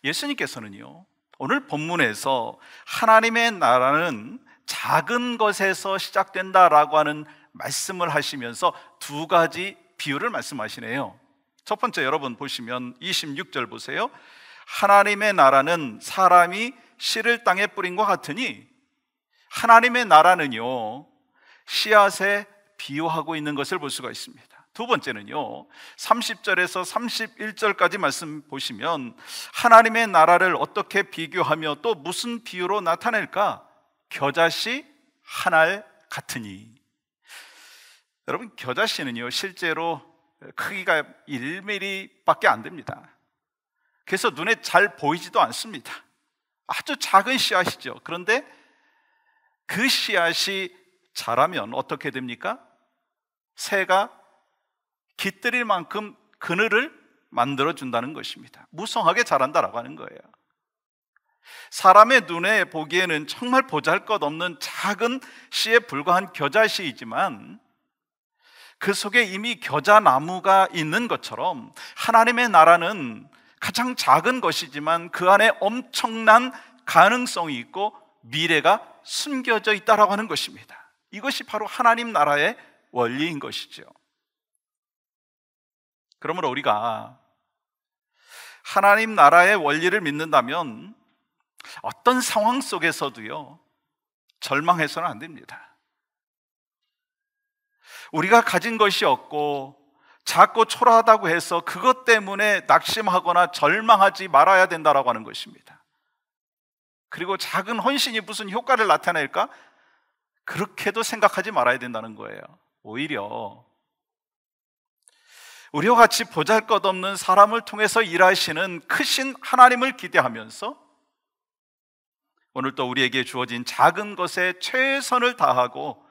예수님께서는요, 오늘 본문에서 하나님의 나라는 작은 것에서 시작된다라고 하는 말씀을 하시면서 두 가지 비유를 말씀하시네요. 첫 번째, 여러분 보시면 26절 보세요. 하나님의 나라는 사람이 씨를 땅에 뿌린 것 같으니, 하나님의 나라는요, 씨앗에 비유하고 있는 것을 볼 수가 있습니다. 두 번째는요, 30절에서 31절까지 말씀 보시면 하나님의 나라를 어떻게 비교하며 또 무슨 비유로 나타낼까? 겨자씨 한 알 같으니. 여러분, 겨자씨는요 실제로 크기가 1mm밖에 안 됩니다. 그래서 눈에 잘 보이지도 않습니다. 아주 작은 씨앗이죠. 그런데 그 씨앗이 자라면 어떻게 됩니까? 새가 깃들일 만큼 그늘을 만들어준다는 것입니다. 무성하게 자란다라고 하는 거예요. 사람의 눈에 보기에는 정말 보잘것없는 작은 씨에 불과한 겨자씨이지만 그 속에 이미 겨자나무가 있는 것처럼 하나님의 나라는 가장 작은 것이지만 그 안에 엄청난 가능성이 있고 미래가 숨겨져 있다라고 하는 것입니다. 이것이 바로 하나님 나라의 원리인 것이죠. 그러므로 우리가 하나님 나라의 원리를 믿는다면 어떤 상황 속에서도요 절망해서는 안 됩니다. 우리가 가진 것이 없고 작고 초라하다고 해서 그것 때문에 낙심하거나 절망하지 말아야 된다라고 하는 것입니다. 그리고 작은 헌신이 무슨 효과를 나타낼까? 그렇게도 생각하지 말아야 된다는 거예요. 오히려 우리와 같이 보잘것없는 사람을 통해서 일하시는 크신 하나님을 기대하면서 오늘 또 우리에게 주어진 작은 것에 최선을 다하고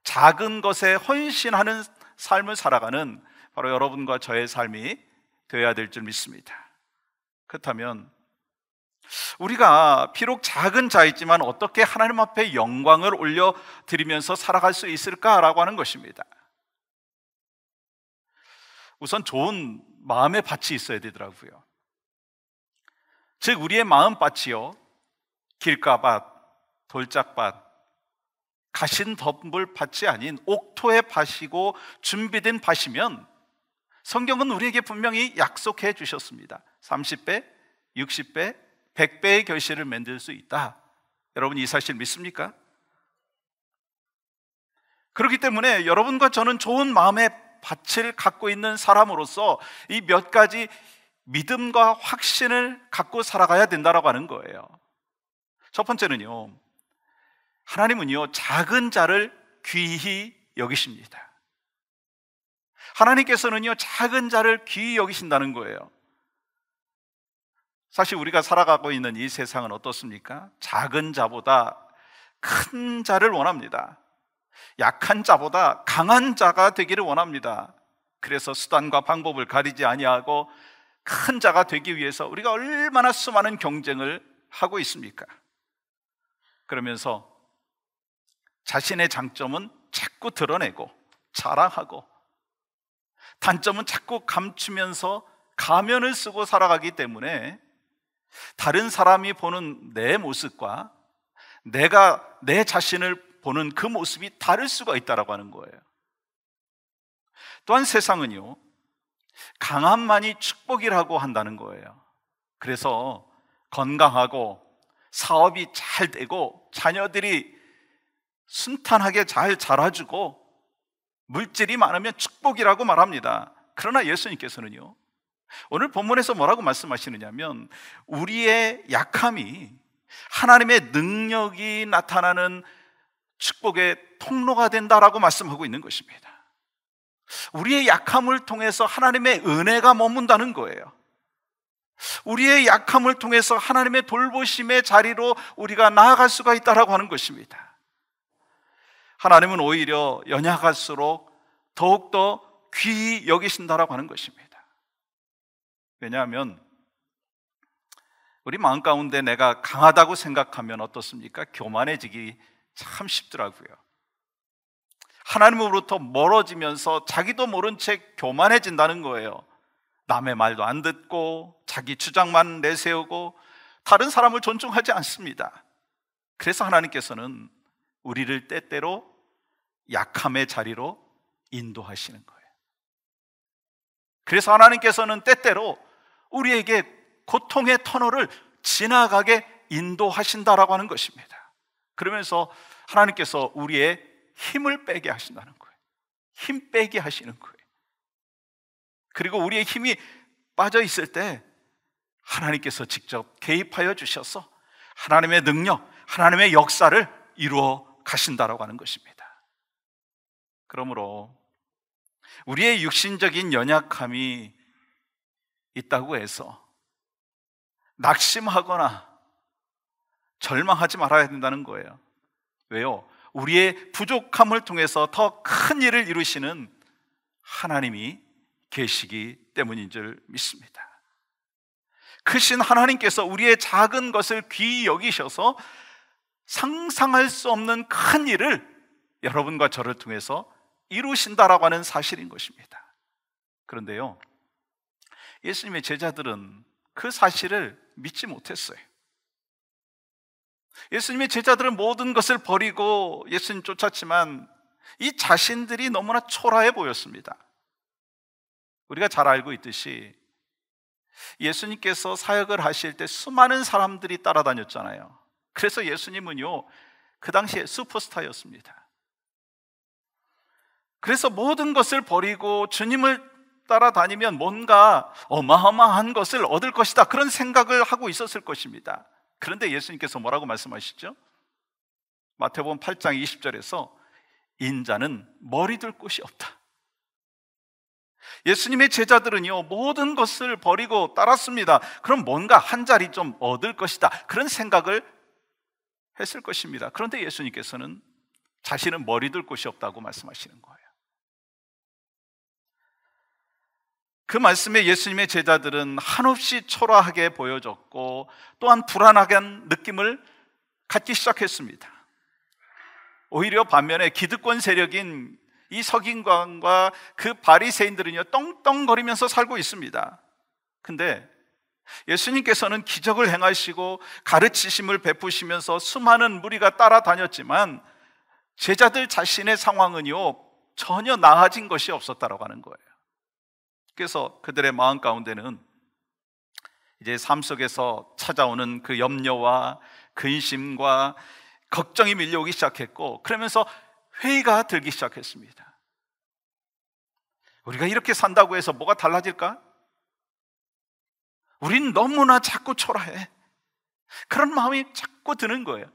작은 것에 헌신하는 삶을 살아가는 바로 여러분과 저의 삶이 되어야 될 줄 믿습니다. 그렇다면 우리가 비록 작은 자이지만 어떻게 하나님 앞에 영광을 올려드리면서 살아갈 수 있을까라고 하는 것입니다. 우선 좋은 마음의 밭이 있어야 되더라고요. 즉 우리의 마음밭이요, 길가밭, 돌짝밭, 가신 덤불 밭이 아닌 옥토의 밭이고 준비된 밭이면 성경은 우리에게 분명히 약속해 주셨습니다. 30배, 60배, 100배의 결실을 맺을 수 있다. 여러분 이 사실 믿습니까? 그렇기 때문에 여러분과 저는 좋은 마음의 밭을 갖고 있는 사람으로서 이 몇 가지 믿음과 확신을 갖고 살아가야 된다라고 하는 거예요. 첫 번째는요, 하나님은요 작은 자를 귀히 여기십니다. 하나님께서는요 작은 자를 귀히 여기신다는 거예요. 사실 우리가 살아가고 있는 이 세상은 어떻습니까? 작은 자보다 큰 자를 원합니다. 약한 자보다 강한 자가 되기를 원합니다. 그래서 수단과 방법을 가리지 아니하고 큰 자가 되기 위해서 우리가 얼마나 수많은 경쟁을 하고 있습니까? 그러면서 자신의 장점은 자꾸 드러내고 자랑하고 단점은 자꾸 감추면서 가면을 쓰고 살아가기 때문에 다른 사람이 보는 내 모습과 내가 내 자신을 보는 그 모습이 다를 수가 있다라고 하는 거예요. 또한 세상은요 강함만이 축복이라고 한다는 거예요. 그래서 건강하고 사업이 잘 되고 자녀들이 순탄하게 잘 자라주고 물질이 많으면 축복이라고 말합니다. 그러나 예수님께서는요 오늘 본문에서 뭐라고 말씀하시느냐면 우리의 약함이 하나님의 능력이 나타나는 축복의 통로가 된다라고 말씀하고 있는 것입니다. 우리의 약함을 통해서 하나님의 은혜가 머문다는 거예요. 우리의 약함을 통해서 하나님의 돌보심의 자리로 우리가 나아갈 수가 있다라고 하는 것입니다. 하나님은 오히려 연약할수록 더욱더 귀히 여기신다라고 하는 것입니다. 왜냐하면 우리 마음 가운데 내가 강하다고 생각하면 어떻습니까? 교만해지기 참 쉽더라고요. 하나님으로부터 멀어지면서 자기도 모른 채 교만해진다는 거예요. 남의 말도 안 듣고 자기 주장만 내세우고 다른 사람을 존중하지 않습니다. 그래서 하나님께서는 우리를 때때로 약함의 자리로 인도하시는 거예요. 그래서 하나님께서는 때때로 우리에게 고통의 터널을 지나가게 인도하신다라고 하는 것입니다. 그러면서 하나님께서 우리의 힘을 빼게 하신다는 거예요. 힘 빼게 하시는 거예요. 그리고 우리의 힘이 빠져 있을 때 하나님께서 직접 개입하여 주셔서 하나님의 능력, 하나님의 역사를 이루어 가신다라고 하는 것입니다. 그러므로 우리의 육신적인 연약함이 있다고 해서 낙심하거나 절망하지 말아야 된다는 거예요. 왜요? 우리의 부족함을 통해서 더 큰 일을 이루시는 하나님이 계시기 때문인 줄 믿습니다. 크신 하나님께서 우리의 작은 것을 귀히 여기셔서 상상할 수 없는 큰 일을 여러분과 저를 통해서 이루신다라고 하는 사실인 것입니다. 그런데요, 예수님의 제자들은 그 사실을 믿지 못했어요. 예수님의 제자들은 모든 것을 버리고 예수님 쫓았지만 이 자신들이 너무나 초라해 보였습니다. 우리가 잘 알고 있듯이 예수님께서 사역을 하실 때 수많은 사람들이 따라다녔잖아요. 그래서 예수님은요, 그 당시에 슈퍼스타였습니다. 그래서 모든 것을 버리고 주님을 따라다니면 뭔가 어마어마한 것을 얻을 것이다, 그런 생각을 하고 있었을 것입니다. 그런데 예수님께서 뭐라고 말씀하시죠? 마태복음 8장 20절에서 인자는 머리둘 곳이 없다. 예수님의 제자들은요, 모든 것을 버리고 따랐습니다. 그럼 뭔가 한 자리 좀 얻을 것이다, 그런 생각을 했을 것입니다. 그런데 예수님께서는 자신은 머리둘 곳이 없다고 말씀하시는 거예요. 그 말씀에 예수님의 제자들은 한없이 초라하게 보여졌고 또한 불안한 느낌을 갖기 시작했습니다. 오히려 반면에 기득권 세력인 이 서기관과 그 바리새인들은요, 떵떵거리면서 살고 있습니다. 근데 예수님께서는 기적을 행하시고 가르치심을 베푸시면서 수많은 무리가 따라다녔지만 제자들 자신의 상황은요, 전혀 나아진 것이 없었다라고 하는 거예요. 그래서 그들의 마음 가운데는 이제 삶 속에서 찾아오는 그 염려와 근심과 걱정이 밀려오기 시작했고, 그러면서 회의가 들기 시작했습니다. 우리가 이렇게 산다고 해서 뭐가 달라질까? 우린 너무나 자꾸 초라해. 그런 마음이 자꾸 드는 거예요.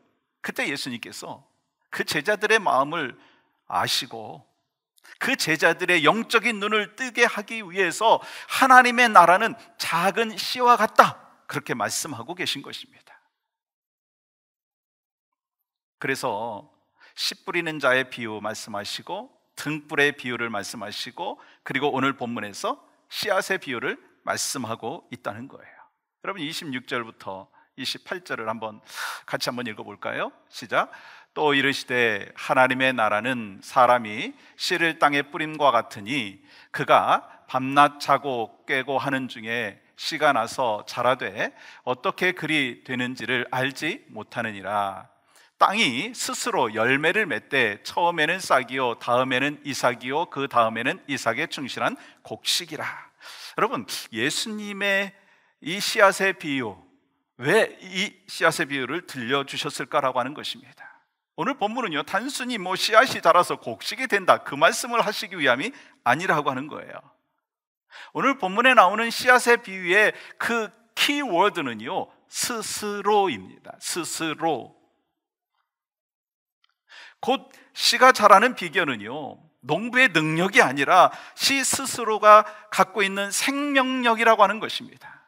그때 예수님께서 그 제자들의 마음을 아시고 그 제자들의 영적인 눈을 뜨게 하기 위해서 하나님의 나라는 작은 씨와 같다, 그렇게 말씀하고 계신 것입니다. 그래서 씨 뿌리는 자의 비유 말씀하시고 등불의 비유를 말씀하시고 그리고 오늘 본문에서 씨앗의 비유를 말씀하고 있다는 거예요. 여러분 26절부터 28절을 같이 한번 읽어볼까요? 시작. 또 이르시되 하나님의 나라는 사람이 씨를 땅에 뿌림과 같으니 그가 밤낮 자고 깨고 하는 중에 씨가 나서 자라되 어떻게 그리 되는지를 알지 못하느니라. 땅이 스스로 열매를 맺되 처음에는 싹이요 다음에는 이삭이요 그 다음에는 이삭에 충실한 곡식이라. 여러분, 예수님의 이 씨앗의 비유, 왜 이 씨앗의 비유를 들려주셨을까라고 하는 것입니다. 오늘 본문은요, 단순히 씨앗이 자라서 곡식이 된다, 그 말씀을 하시기 위함이 아니라고 하는 거예요. 오늘 본문에 나오는 씨앗의 비유의 그 키워드는요, 스스로입니다. 스스로. 곧 씨가 자라는 비결은요, 농부의 능력이 아니라 씨 스스로가 갖고 있는 생명력이라고 하는 것입니다.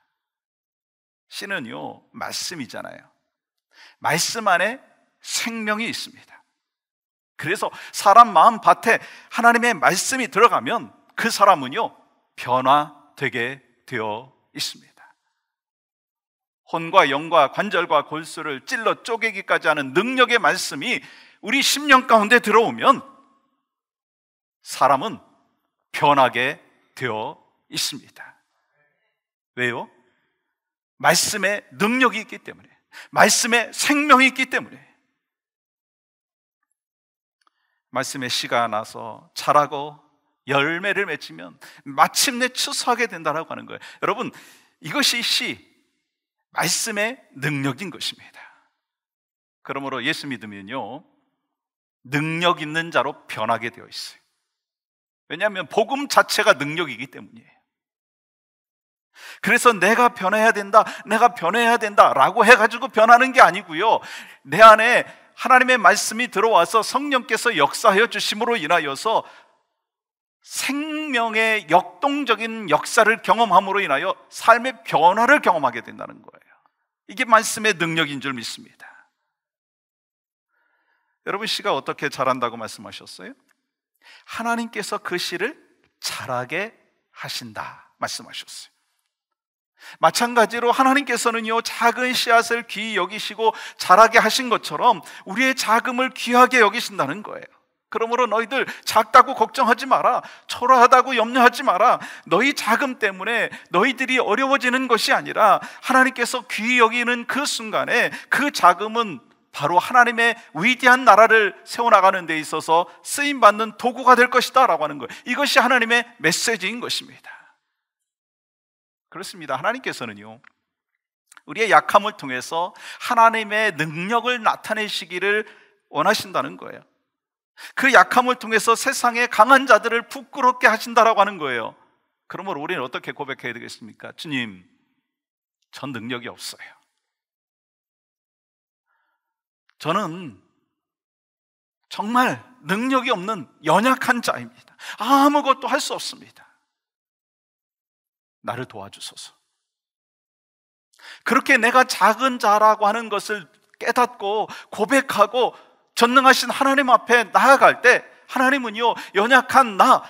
씨는요, 말씀이잖아요. 말씀 안에 생명이 있습니다. 그래서 사람 마음 밭에 하나님의 말씀이 들어가면 그 사람은요, 변화되게 되어 있습니다. 혼과 영과 관절과 골수를 찔러 쪼개기까지 하는 능력의 말씀이 우리 심령 가운데 들어오면 사람은 변하게 되어 있습니다. 왜요? 말씀에 능력이 있기 때문에, 말씀에 생명이 있기 때문에. 말씀에 씨가 나서 자라고 열매를 맺으면 마침내 추수하게 된다라고 하는 거예요. 여러분, 이것이 씨, 말씀의 능력인 것입니다. 그러므로 예수 믿으면요, 능력 있는 자로 변하게 되어 있어요. 왜냐하면 복음 자체가 능력이기 때문이에요. 그래서 내가 변해야 된다, 내가 변해야 된다 라고 해가지고 변하는 게 아니고요, 내 안에 하나님의 말씀이 들어와서 성령께서 역사하여 주심으로 인하여서 생명의 역동적인 역사를 경험함으로 인하여 삶의 변화를 경험하게 된다는 거예요. 이게 말씀의 능력인 줄 믿습니다. 여러분, 씨가 어떻게 자란다고 말씀하셨어요? 하나님께서 그 씨를 자라게 하신다 말씀하셨어요. 마찬가지로 하나님께서는요, 작은 씨앗을 귀히 여기시고 자라게 하신 것처럼 우리의 자금을 귀하게 여기신다는 거예요. 그러므로 너희들 작다고 걱정하지 마라, 초라하다고 염려하지 마라. 너희 자금 때문에 너희들이 어려워지는 것이 아니라 하나님께서 귀히 여기는 그 순간에 그 자금은 바로 하나님의 위대한 나라를 세워나가는 데 있어서 쓰임받는 도구가 될 것이다 라고 하는 거예요. 이것이 하나님의 메시지인 것입니다. 그렇습니다. 하나님께서는요, 우리의 약함을 통해서 하나님의 능력을 나타내시기를 원하신다는 거예요. 그 약함을 통해서 세상의 강한 자들을 부끄럽게 하신다라고 하는 거예요. 그러므로 우리는 어떻게 고백해야 되겠습니까? 주님, 전 능력이 없어요. 저는 정말 능력이 없는 연약한 자입니다. 아무것도 할 수 없습니다. 나를 도와주소서. 그렇게 내가 작은 자라고 하는 것을 깨닫고 고백하고 전능하신 하나님 앞에 나아갈 때 하나님은요, 연약한 나,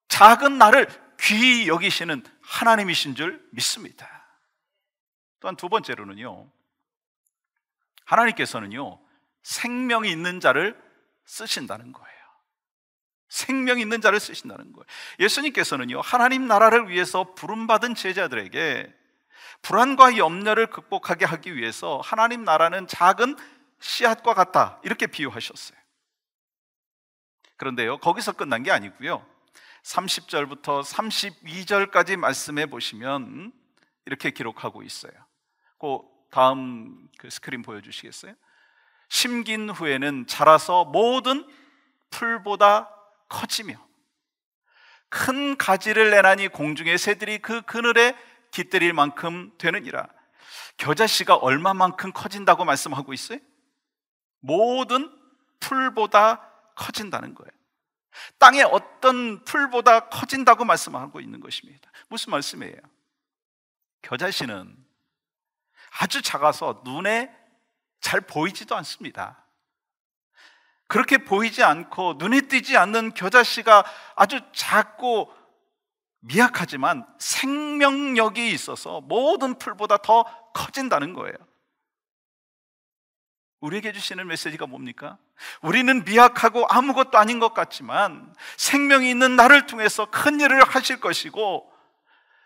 작은 나를 귀히 여기시는 하나님이신 줄 믿습니다. 또한 두 번째로는요, 하나님께서는요, 생명이 있는 자를 쓰신다는 거예요. 생명 있는 자를 쓰신다는 거예요. 예수님께서는요, 하나님 나라를 위해서 부름받은 제자들에게 불안과 염려를 극복하게 하기 위해서 하나님 나라는 작은 씨앗과 같다 이렇게 비유하셨어요. 그런데요, 거기서 끝난 게 아니고요, 30절부터 32절까지 말씀해 보시면 이렇게 기록하고 있어요. 그 다음 스크린 보여주시겠어요? 심긴 후에는 자라서 모든 풀보다 커지며 큰 가지를 내나니 공중의 새들이 그 그늘에 깃들일 만큼 되느니라. 겨자씨가 얼마만큼 커진다고 말씀하고 있어요? 모든 풀보다 커진다는 거예요. 땅의 어떤 풀보다 커진다고 말씀하고 있는 것입니다. 무슨 말씀이에요? 겨자씨는 아주 작아서 눈에 잘 보이지도 않습니다. 그렇게 보이지 않고 눈에 띄지 않는 겨자씨가 아주 작고 미약하지만 생명력이 있어서 모든 풀보다 더 커진다는 거예요. 우리에게 주시는 메시지가 뭡니까? 우리는 미약하고 아무것도 아닌 것 같지만 생명이 있는 나를 통해서 큰 일을 하실 것이고,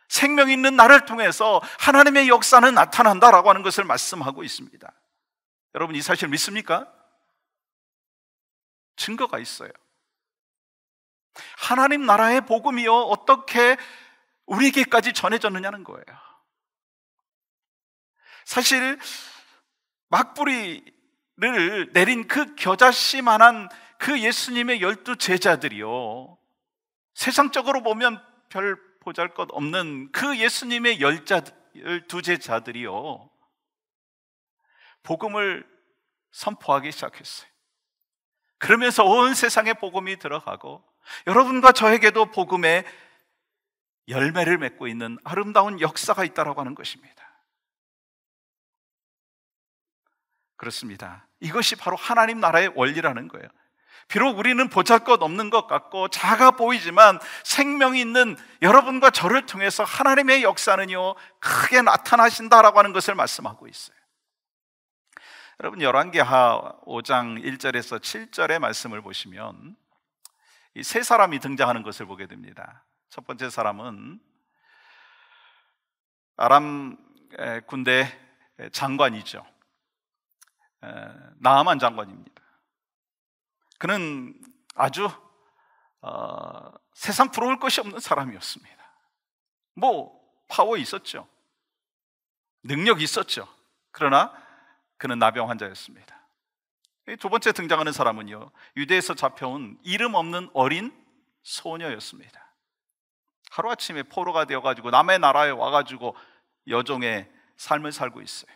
생명이 있는 나를 통해서 하나님의 역사는 나타난다라고 하는 것을 말씀하고 있습니다. 여러분, 이 사실 믿습니까? 증거가 있어요. 하나님 나라의 복음이요, 어떻게 우리에게까지 전해졌느냐는 거예요. 사실 막부리를 내린 그 겨자씨만한 그 예수님의 12 제자들이요, 세상적으로 보면 별 보잘것 없는 그 예수님의 12 제자들이요, 복음을 선포하기 시작했어요. 그러면서 온 세상에 복음이 들어가고 여러분과 저에게도 복음의 열매를 맺고 있는 아름다운 역사가 있다고 하는 것입니다. 그렇습니다. 이것이 바로 하나님 나라의 원리라는 거예요. 비록 우리는 보잘것 없는 것 같고 작아 보이지만 생명이 있는 여러분과 저를 통해서 하나님의 역사는요, 크게 나타나신다라고 하는 것을 말씀하고 있어요. 여러분, 열왕기하 5장 1절에서 7절의 말씀을 보시면 이 세 사람이 등장하는 것을 보게 됩니다. 첫 번째 사람은 아람 군대 장관이죠. 나아만 장관입니다. 그는 아주 세상 부러울 것이 없는 사람이었습니다. 뭐 파워 있었죠. 능력이 있었죠. 그러나 그는 나병 환자였습니다. 두 번째 등장하는 사람은요, 유대에서 잡혀온 이름 없는 어린 소녀였습니다. 하루아침에 포로가 되어가지고 남의 나라에 와가지고 여종의 삶을 살고 있어요.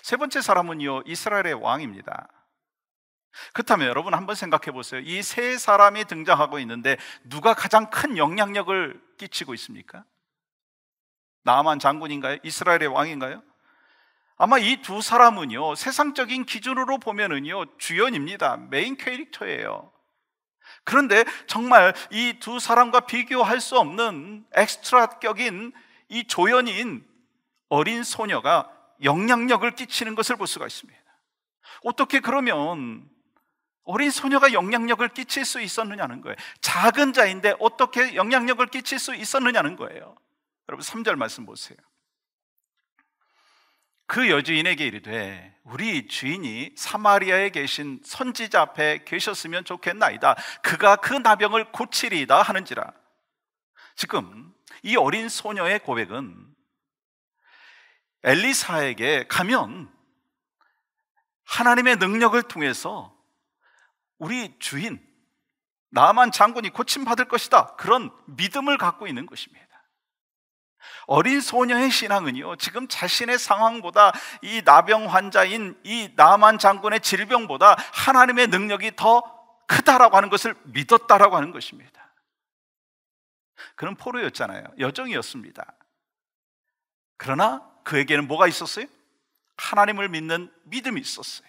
세 번째 사람은요, 이스라엘의 왕입니다. 그렇다면 여러분 한번 생각해 보세요. 이 세 사람이 등장하고 있는데 누가 가장 큰 영향력을 끼치고 있습니까? 나아만 장군인가요? 이스라엘의 왕인가요? 아마 이 두 사람은요, 세상적인 기준으로 보면은요, 주연입니다. 메인 캐릭터예요. 그런데 정말 이 두 사람과 비교할 수 없는 엑스트라격인 이 조연인 어린 소녀가 영향력을 끼치는 것을 볼 수가 있습니다. 어떻게 그러면 어린 소녀가 영향력을 끼칠 수 있었느냐는 거예요. 작은 자인데 어떻게 영향력을 끼칠 수 있었느냐는 거예요. 여러분 3절 말씀 보세요. 그 여주인에게 이르되 우리 주인이 사마리아에 계신 선지자 앞에 계셨으면 좋겠나이다. 그가 그 나병을 고치리이다 하는지라. 지금 이 어린 소녀의 고백은 엘리사에게 가면 하나님의 능력을 통해서 우리 주인 나아만 장군이 고침받을 것이다, 그런 믿음을 갖고 있는 것입니다. 어린 소녀의 신앙은요, 지금 자신의 상황보다 이 나병 환자인 이 나아만 장군의 질병보다 하나님의 능력이 더 크다라고 하는 것을 믿었다라고 하는 것입니다. 그는 포로였잖아요. 여종이었습니다. 그러나 그에게는 뭐가 있었어요? 하나님을 믿는 믿음이 있었어요.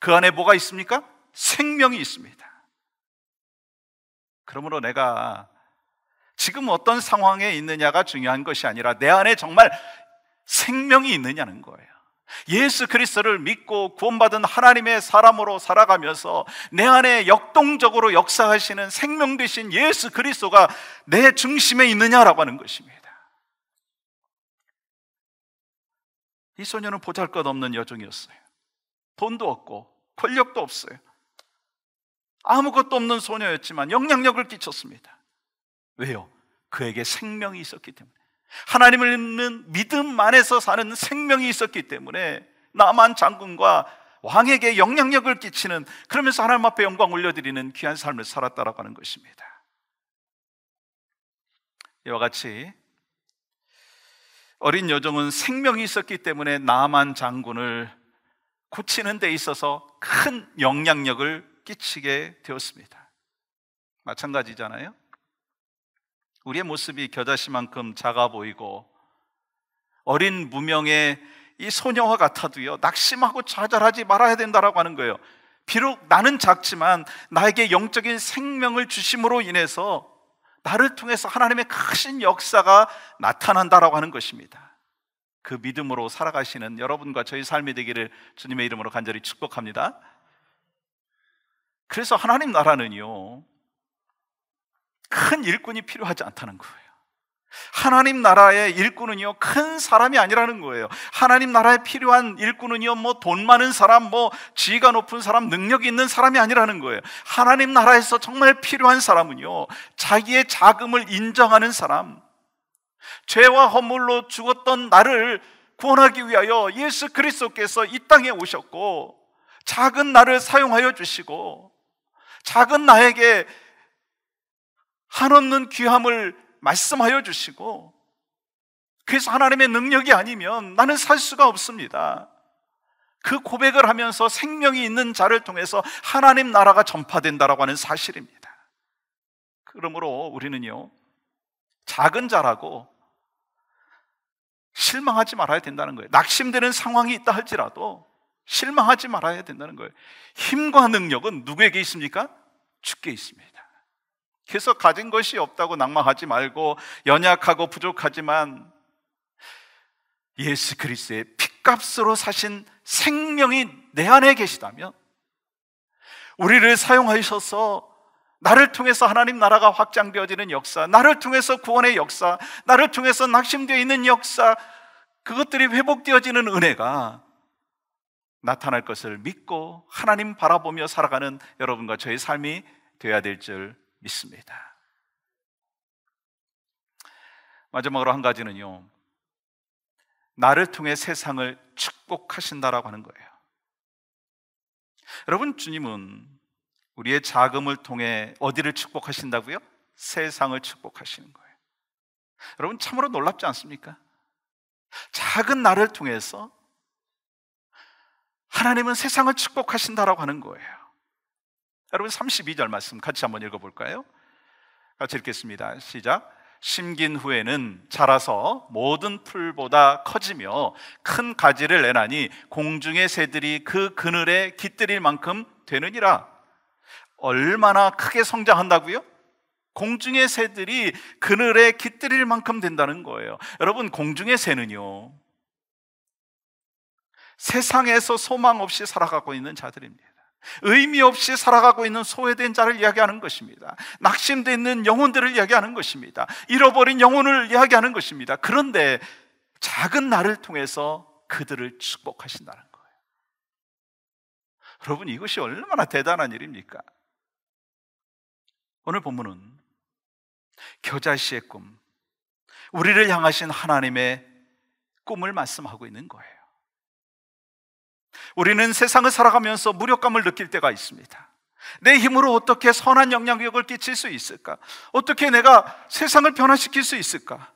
그 안에 뭐가 있습니까? 생명이 있습니다. 그러므로 내가 지금 어떤 상황에 있느냐가 중요한 것이 아니라 내 안에 정말 생명이 있느냐는 거예요. 예수 그리스도를 믿고 구원받은 하나님의 사람으로 살아가면서 내 안에 역동적으로 역사하시는 생명 되신 예수 그리스도가 내 중심에 있느냐라고 하는 것입니다. 이 소녀는 보잘것없는 여종이었어요. 돈도 없고 권력도 없어요. 아무것도 없는 소녀였지만 영향력을 끼쳤습니다. 왜요? 그에게 생명이 있었기 때문에, 하나님을 믿는 믿음 안에서 사는 생명이 있었기 때문에 나만 장군과 왕에게 영향력을 끼치는, 그러면서 하나님 앞에 영광 올려드리는 귀한 삶을 살았다라고 하는 것입니다. 이와 같이 어린 여종은 생명이 있었기 때문에 나아만 장군을 고치는 데 있어서 큰 영향력을 끼치게 되었습니다. 마찬가지잖아요. 우리의 모습이 겨자씨만큼 작아 보이고 어린 무명의 이 소녀와 같아도요, 낙심하고 좌절하지 말아야 된다라고 하는 거예요. 비록 나는 작지만 나에게 영적인 생명을 주심으로 인해서 나를 통해서 하나님의 크신 역사가 나타난다라고 하는 것입니다. 그 믿음으로 살아가시는 여러분과 저희 삶이 되기를 주님의 이름으로 간절히 축복합니다. 그래서 하나님 나라는요, 큰 일꾼이 필요하지 않다는 거예요. 하나님 나라의 일꾼은요, 큰 사람이 아니라는 거예요. 하나님 나라에 필요한 일꾼은요, 뭐 돈 많은 사람, 뭐 지위가 높은 사람, 능력이 있는 사람이 아니라는 거예요. 하나님 나라에서 정말 필요한 사람은요, 자기의 자금을 인정하는 사람, 죄와 허물로 죽었던 나를 구원하기 위하여 예수 그리스도께서 이 땅에 오셨고, 작은 나를 사용하여 주시고, 작은 나에게 한없는 귀함을 말씀하여 주시고, 그래서 하나님의 능력이 아니면 나는 살 수가 없습니다. 그 고백을 하면서 생명이 있는 자를 통해서 하나님 나라가 전파된다라고 하는 사실입니다. 그러므로 우리는요, 작은 자라고 실망하지 말아야 된다는 거예요. 낙심되는 상황이 있다 할지라도 실망하지 말아야 된다는 거예요. 힘과 능력은 누구에게 있습니까? 주께 있습니다. 그래서 가진 것이 없다고 낙망하지 말고, 연약하고 부족하지만 예수 그리스도의 핏값으로 사신 생명이 내 안에 계시다면, 우리를 사용하셔서 나를 통해서 하나님 나라가 확장되어지는 역사, 나를 통해서 구원의 역사, 나를 통해서 낙심되어 있는 역사, 그것들이 회복되어지는 은혜가 나타날 것을 믿고 하나님 바라보며 살아가는 여러분과 저의 삶이 되어야 될 줄 믿습니다. 마지막으로 한 가지는요, 나를 통해 세상을 축복하신다라고 하는 거예요. 여러분, 주님은 우리의 자금을 통해 어디를 축복하신다고요? 세상을 축복하시는 거예요. 여러분, 참으로 놀랍지 않습니까? 작은 나를 통해서 하나님은 세상을 축복하신다라고 하는 거예요. 여러분, 32절 말씀 같이 한번 읽어볼까요? 같이 읽겠습니다. 시작. 심긴 후에는 자라서 모든 풀보다 커지며 큰 가지를 내나니 공중의 새들이 그 그늘에 깃들일 만큼 되느니라. 얼마나 크게 성장한다고요? 공중의 새들이 그늘에 깃들일 만큼 된다는 거예요. 여러분, 공중의 새는요, 세상에서 소망 없이 살아가고 있는 자들입니다. 의미 없이 살아가고 있는 소외된 자를 이야기하는 것입니다. 낙심되어 있는 영혼들을 이야기하는 것입니다. 잃어버린 영혼을 이야기하는 것입니다. 그런데 작은 나를 통해서 그들을 축복하신다는 거예요. 여러분, 이것이 얼마나 대단한 일입니까? 오늘 본문은 겨자씨의 꿈, 우리를 향하신 하나님의 꿈을 말씀하고 있는 거예요. 우리는 세상을 살아가면서 무력감을 느낄 때가 있습니다. 내 힘으로 어떻게 선한 영향력을 끼칠 수 있을까? 어떻게 내가 세상을 변화시킬 수 있을까?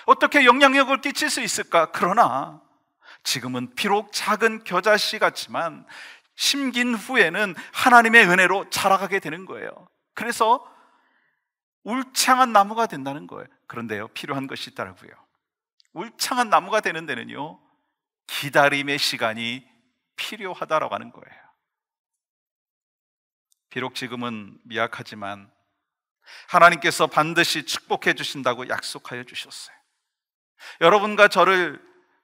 어떻게 영향력을 끼칠 수 있을까? 그러나 지금은 비록 작은 겨자씨 같지만 심긴 후에는 하나님의 은혜로 자라가게 되는 거예요. 그래서 울창한 나무가 된다는 거예요. 그런데요, 필요한 것이 있더라고요. 울창한 나무가 되는 데는요, 기다림의 시간이 필요하다라고 하는 거예요. 비록 지금은 미약하지만 하나님께서 반드시 축복해 주신다고 약속하여 주셨어요. 여러분과 저를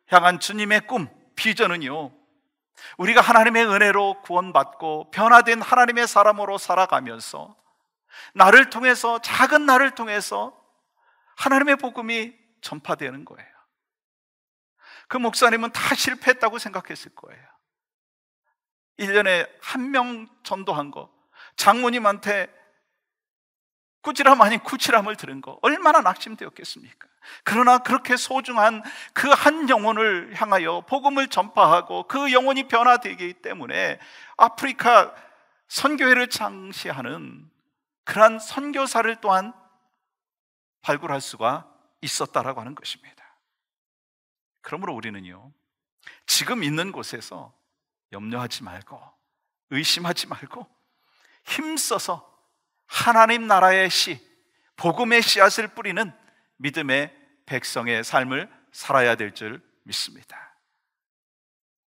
향한 주님의 꿈, 비전은요, 우리가 하나님의 은혜로 구원받고 변화된 하나님의 사람으로 살아가면서 나를 통해서, 작은 나를 통해서 하나님의 복음이 전파되는 거예요. 그 목사님은 다 실패했다고 생각했을 거예요. 1년에 1명 전도한 거, 장모님한테 꾸지람 아닌 꾸지람을 들은 거, 얼마나 낙심되었겠습니까? 그러나 그렇게 소중한 그 한 영혼을 향하여 복음을 전파하고 그 영혼이 변화되기 때문에 아프리카 선교회를 창시하는 그러한 선교사를 또한 발굴할 수가 있었다라고 하는 것입니다. 그러므로 우리는요, 지금 있는 곳에서 염려하지 말고 의심하지 말고 힘써서 하나님 나라의 씨, 복음의 씨앗을 뿌리는 믿음의 백성의 삶을 살아야 될 줄 믿습니다.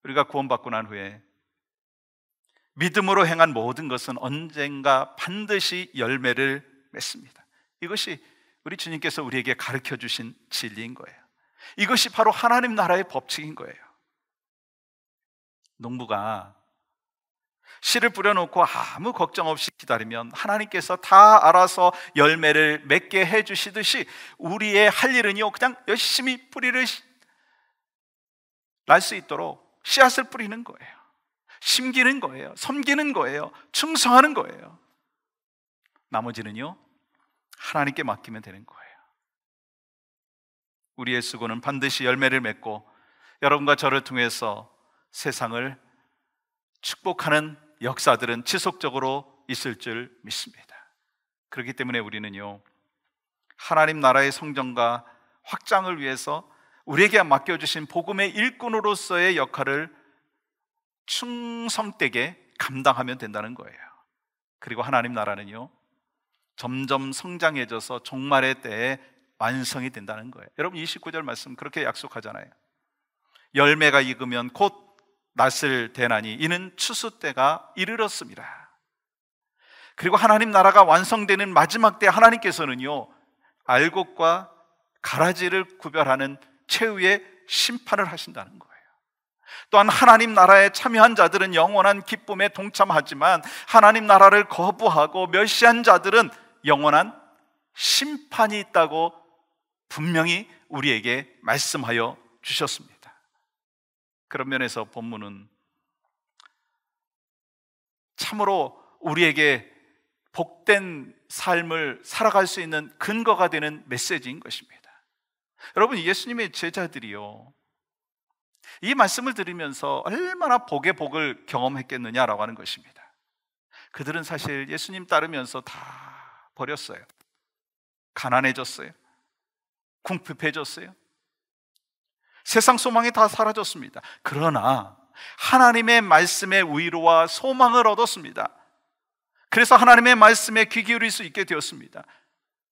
우리가 구원받고 난 후에 믿음으로 행한 모든 것은 언젠가 반드시 열매를 맺습니다. 이것이 우리 주님께서 우리에게 가르쳐 주신 진리인 거예요. 이것이 바로 하나님 나라의 법칙인 거예요. 농부가 씨를 뿌려놓고 아무 걱정 없이 기다리면 하나님께서 다 알아서 열매를 맺게 해주시듯이 우리의 할 일은요, 그냥 열심히 뿌리를 날 수 있도록 씨앗을 뿌리는 거예요. 심기는 거예요. 섬기는 거예요. 충성하는 거예요. 나머지는요, 하나님께 맡기면 되는 거예요. 우리의 수고는 반드시 열매를 맺고 여러분과 저를 통해서 세상을 축복하는 역사들은 지속적으로 있을 줄 믿습니다. 그렇기 때문에 우리는요, 하나님 나라의 성전과 확장을 위해서 우리에게 맡겨주신 복음의 일꾼으로서의 역할을 충성되게 감당하면 된다는 거예요. 그리고 하나님 나라는요, 점점 성장해져서 종말의 때에 완성이 된다는 거예요. 여러분, 29절 말씀 그렇게 약속하잖아요. 열매가 익으면 곧 낫을 대나니 이는 추수 때가 이르렀습니다. 그리고 하나님 나라가 완성되는 마지막 때 하나님께서는요, 알곡과 가라지를 구별하는 최후의 심판을 하신다는 거예요. 또한 하나님 나라에 참여한 자들은 영원한 기쁨에 동참하지만 하나님 나라를 거부하고 멸시한 자들은 영원한 심판이 있다고 분명히 우리에게 말씀하여 주셨습니다. 그런 면에서 본문은 참으로 우리에게 복된 삶을 살아갈 수 있는 근거가 되는 메시지인 것입니다. 여러분, 예수님의 제자들이요, 이 말씀을 들으면서 얼마나 복의 복을 경험했겠느냐라고 하는 것입니다. 그들은 사실 예수님 따르면서 다 버렸어요. 가난해졌어요. 궁핍해졌어요. 세상 소망이 다 사라졌습니다. 그러나 하나님의 말씀의 위로와 소망을 얻었습니다. 그래서 하나님의 말씀에 귀 기울일 수 있게 되었습니다.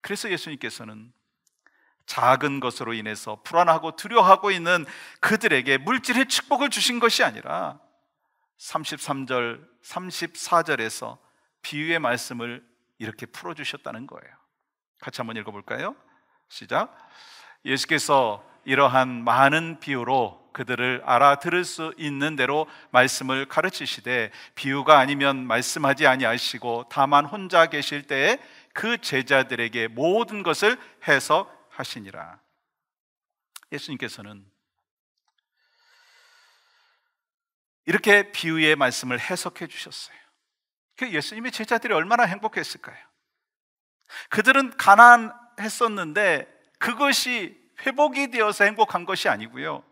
그래서 예수님께서는 작은 것으로 인해서 불안하고 두려워하고 있는 그들에게 물질의 축복을 주신 것이 아니라 33절, 34절에서 비유의 말씀을 이렇게 풀어주셨다는 거예요. 같이 한번 읽어볼까요? 시작. 예수께서 이러한 많은 비유로 그들을 알아들을 수 있는 대로 말씀을 가르치시되 비유가 아니면 말씀하지 아니하시고 다만 혼자 계실 때에 그 제자들에게 모든 것을 해석하시니라. 예수님께서는 이렇게 비유의 말씀을 해석해 주셨어요. 예수님의 제자들이 얼마나 행복했을까요? 그들은 가난했었는데 그것이 회복이 되어서 행복한 것이 아니고요,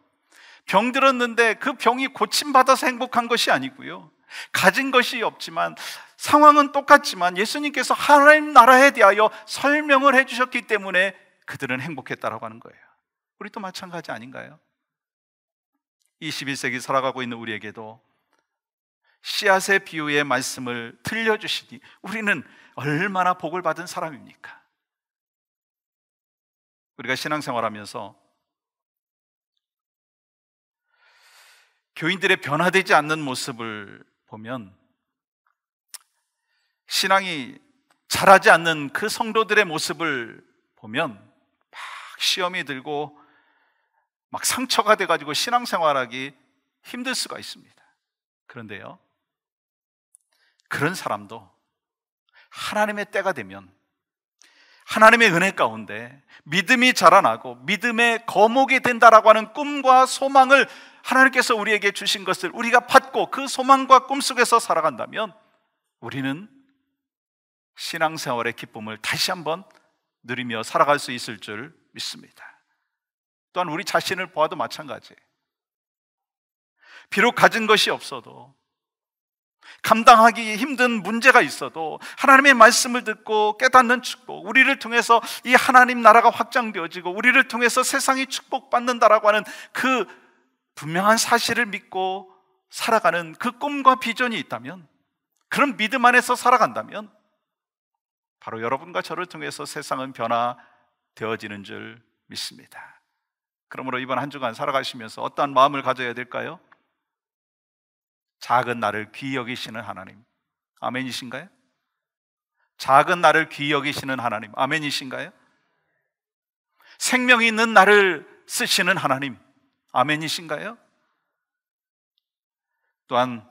병 들었는데 그 병이 고침받아서 행복한 것이 아니고요, 가진 것이 없지만 상황은 똑같지만 예수님께서 하나님 나라에 대하여 설명을 해주셨기 때문에 그들은 행복했다라고 하는 거예요. 우리도 마찬가지 아닌가요? 21세기 살아가고 있는 우리에게도 씨앗의 비유의 말씀을 들려주시니 우리는 얼마나 복을 받은 사람입니까? 우리가 신앙생활하면서 교인들의 변화되지 않는 모습을 보면 신앙이 자라지 않는 그 성도들의 모습을 보면 막 시험이 들고 막 상처가 돼가지고 신앙생활하기 힘들 수가 있습니다. 그런데요, 그런 사람도 하나님의 때가 되면 하나님의 은혜 가운데 믿음이 자라나고 믿음의 거목이 된다라고 하는 꿈과 소망을 하나님께서 우리에게 주신 것을 우리가 받고 그 소망과 꿈 속에서 살아간다면 우리는 신앙생활의 기쁨을 다시 한번 누리며 살아갈 수 있을 줄 믿습니다. 또한 우리 자신을 보아도 마찬가지예요. 비록 가진 것이 없어도, 감당하기 힘든 문제가 있어도 하나님의 말씀을 듣고 깨닫는 축복, 우리를 통해서 이 하나님 나라가 확장되어지고 우리를 통해서 세상이 축복받는다라고 하는 그 분명한 사실을 믿고 살아가는 그 꿈과 비전이 있다면, 그런 믿음 안에서 살아간다면 바로 여러분과 저를 통해서 세상은 변화되어지는 줄 믿습니다. 그러므로 이번 한 주간 살아가시면서 어떠한 마음을 가져야 될까요? 작은 나를 귀히 여기시는 하나님, 아멘이신가요? 작은 나를 귀히 여기시는 하나님, 아멘이신가요? 생명이 있는 나를 쓰시는 하나님, 아멘이신가요? 또한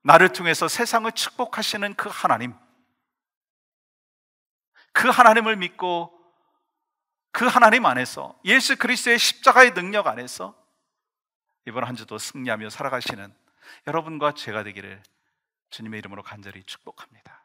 나를 통해서 세상을 축복하시는 그 하나님, 그 하나님을 믿고 그 하나님 안에서 예수 그리스도의 십자가의 능력 안에서 이번 한 주도 승리하며 살아가시는 여러분과 제가 되기를 주님의 이름으로 간절히 축복합니다.